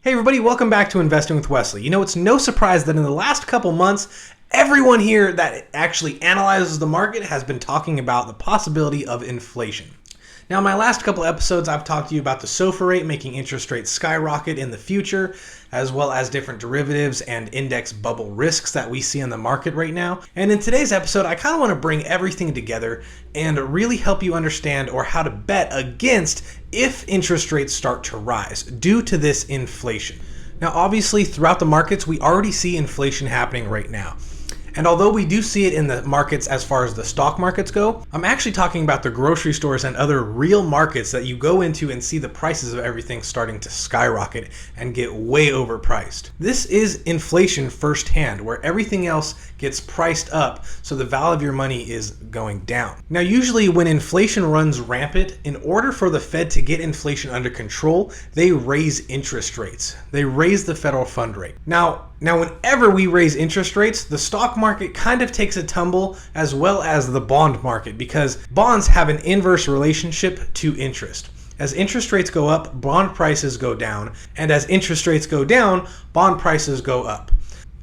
Hey everybody, welcome back to Investing with Wesley. You know, it's no surprise that in the last couple months, everyone here that actually analyzes the market has been talking about the possibility of inflation. Now, in my last couple episodes, I've talked to you about the SOFR rate making interest rates skyrocket in the future, as well as different derivatives and index bubble risks that we see in the market right now. And in today's episode, I kind of want to bring everything together and really help you understand or how to bet against if interest rates start to rise due to this inflation. Now, obviously, throughout the markets, we already see inflation happening right now. And although we do see it in the markets as far as the stock markets go, I'm actually talking about the grocery stores and other real markets that you go into and see the prices of everything starting to skyrocket and get way overpriced. This is inflation firsthand, where everything else gets priced up, so the value of your money is going down. Now, usually when inflation runs rampant, in order for the Fed to get inflation under control, they raise interest rates. They raise the federal fund rate. Now, whenever we raise interest rates, the stock market kind of takes a tumble, as well as the bond market, because bonds have an inverse relationship to interest. As interest rates go up, bond prices go down, and as interest rates go down, bond prices go up.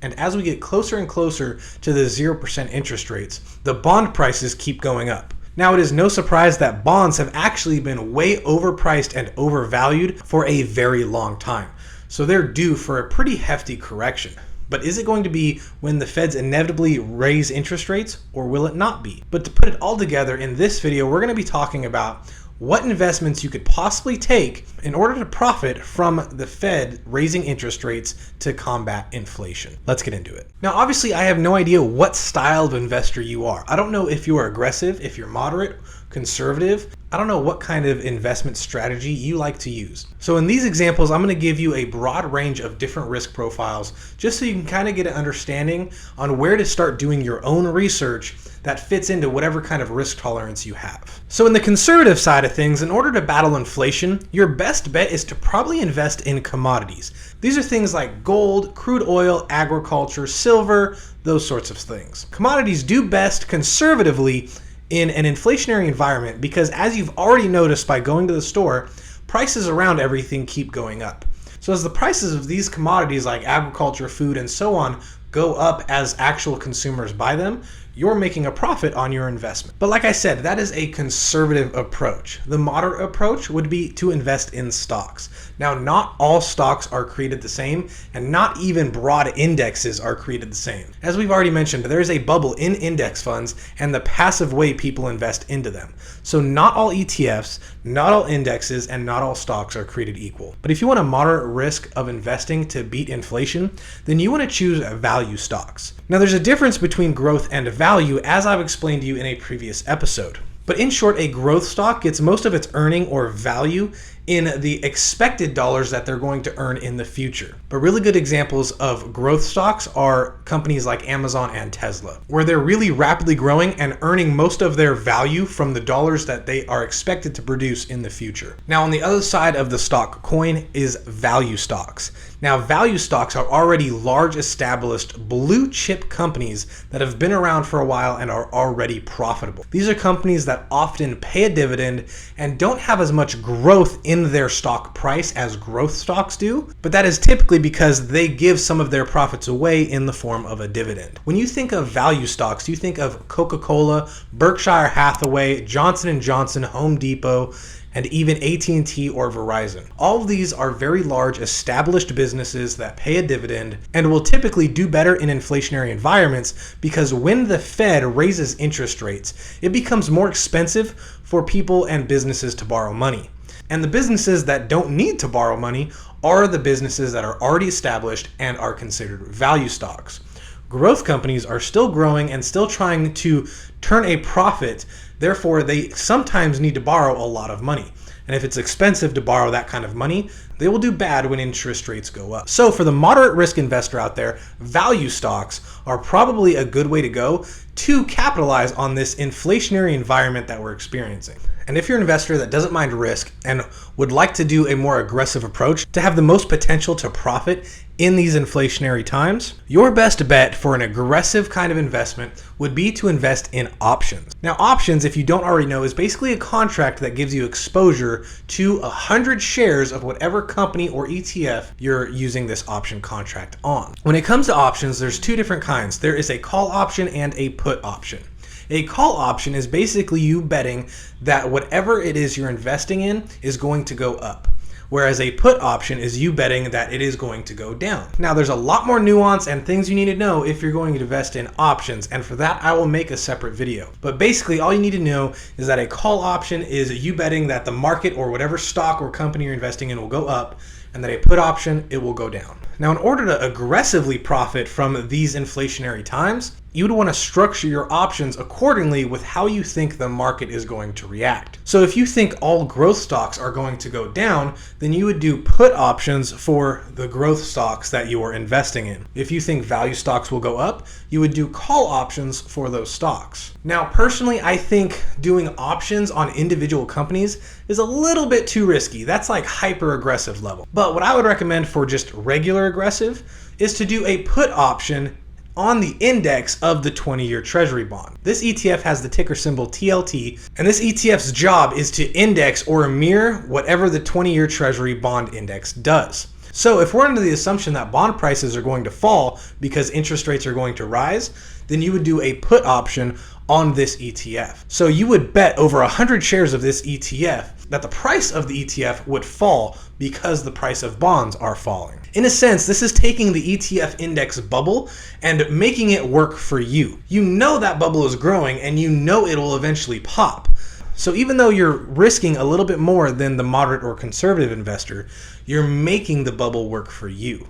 And as we get closer and closer to the 0% interest rates, the bond prices keep going up. Now, it is no surprise that bonds have actually been way overpriced and overvalued for a very long time. So they're due for a pretty hefty correction. But is it going to be when the Feds inevitably raise interest rates, or will it not be? But to put it all together in this video, we're going to be talking about what investments you could possibly take in order to profit from the Fed raising interest rates to combat inflation. Let's get into it. Now, obviously, I have no idea what style of investor you are. I don't know if you are aggressive, if you're moderate, conservative. I don't know what kind of investment strategy you like to use. So in these examples, I'm going to give you a broad range of different risk profiles, just so you can kind of get an understanding on where to start doing your own research that fits into whatever kind of risk tolerance you have. So in the conservative side of things, in order to battle inflation, your best bet is to probably invest in commodities. These are things like gold, crude oil, agriculture, silver, those sorts of things. Commodities do best conservatively in an inflationary environment because, as you've already noticed by going to the store, prices around everything keep going up. So as the prices of these commodities like agriculture, food, and so on go up as actual consumers buy them, you're making a profit on your investment. But like I said, that is a conservative approach. The moderate approach would be to invest in stocks. Now, not all stocks are created the same, and not even broad indexes are created the same. As we've already mentioned, there is a bubble in index funds and the passive way people invest into them. So not all ETFs, not all indexes, and not all stocks are created equal. But if you want a moderate risk of investing to beat inflation, then you want to choose value stocks. Now, there's a difference between growth and value, as I've explained to you in a previous episode. But in short, a growth stock gets most of its earning or value in the expected dollars that they're going to earn in the future. But really good examples of growth stocks are companies like Amazon and Tesla, where they're really rapidly growing and earning most of their value from the dollars that they are expected to produce in the future. Now, on the other side of the stock coin is value stocks. Now, value stocks are already large, established, blue chip companies that have been around for a while and are already profitable. These are companies that often pay a dividend and don't have as much growth in their stock price as growth stocks do, but that is typically because they give some of their profits away in the form of a dividend. When you think of value stocks, you think of Coca-Cola, Berkshire Hathaway, Johnson & Johnson, Home Depot, and even AT&T or Verizon. All of these are very large established businesses that pay a dividend and will typically do better in inflationary environments because when the Fed raises interest rates, it becomes more expensive for people and businesses to borrow money. And the businesses that don't need to borrow money are the businesses that are already established and are considered value stocks. Growth companies are still growing and still trying to turn a profit. Therefore, they sometimes need to borrow a lot of money. And if it's expensive to borrow that kind of money, they will do bad when interest rates go up. So for the moderate risk investor out there, value stocks are probably a good way to go to capitalize on this inflationary environment that we're experiencing. And if you're an investor that doesn't mind risk and would like to do a more aggressive approach to have the most potential to profit in these inflationary times, your best bet for an aggressive kind of investment would be to invest in options. Now, options, if you don't already know, is basically a contract that gives you exposure to 100 shares of whatever company or ETF you're using this option contract on. When it comes to options, there's two different kinds. There is a call option and a put option. A call option is basically you betting that whatever it is you're investing in is going to go up, whereas a put option is you betting that it is going to go down. Now, there's a lot more nuance and things you need to know if you're going to invest in options, and for that I will make a separate video. But basically all you need to know is that a call option is you betting that the market or whatever stock or company you're investing in will go up, and that a put option, it will go down. Now, in order to aggressively profit from these inflationary times, you would want to structure your options accordingly with how you think the market is going to react. So if you think all growth stocks are going to go down, then you would do put options for the growth stocks that you are investing in. If you think value stocks will go up, you would do call options for those stocks. Now, personally, I think doing options on individual companies is a little bit too risky. That's like hyper aggressive level. But what I would recommend for just regular aggressive is to do a put option on the index of the 20-year Treasury bond. This ETF has the ticker symbol TLT, and this ETF's job is to index or mirror whatever the 20-year Treasury bond index does. So if we're under the assumption that bond prices are going to fall because interest rates are going to rise, then you would do a put option on this ETF. So you would bet over 100 shares of this ETF that the price of the ETF would fall because the price of bonds are falling. In a sense, this is taking the ETF index bubble and making it work for you. You know that bubble is growing and you know it will eventually pop. So even though you're risking a little bit more than the moderate or conservative investor, you're making the bubble work for you.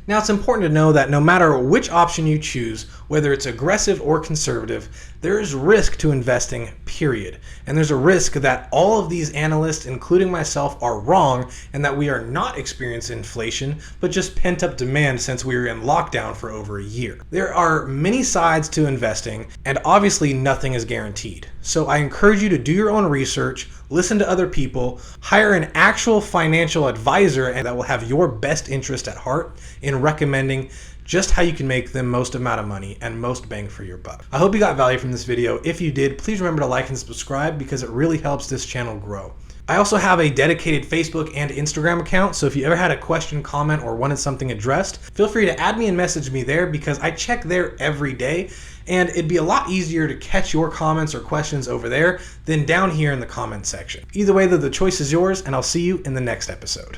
Now, it's important to know that no matter which option you choose, whether it's aggressive or conservative, there is risk to investing, period. And there's a risk that all of these analysts, including myself, are wrong and that we are not experiencing inflation, but just pent-up demand since we were in lockdown for over a year. There are many sides to investing, and obviously nothing is guaranteed. So I encourage you to do your own research, listen to other people, hire an actual financial advisor and that will have your best interest at heart in recommending just how you can make the most amount of money and most bang for your buck. I hope you got value from this video. If you did, please remember to like and subscribe because it really helps this channel grow. I also have a dedicated Facebook and Instagram account, so if you ever had a question, comment, or wanted something addressed, feel free to add me and message me there because I check there every day, and it'd be a lot easier to catch your comments or questions over there than down here in the comment section. Either way, though, the choice is yours, and I'll see you in the next episode.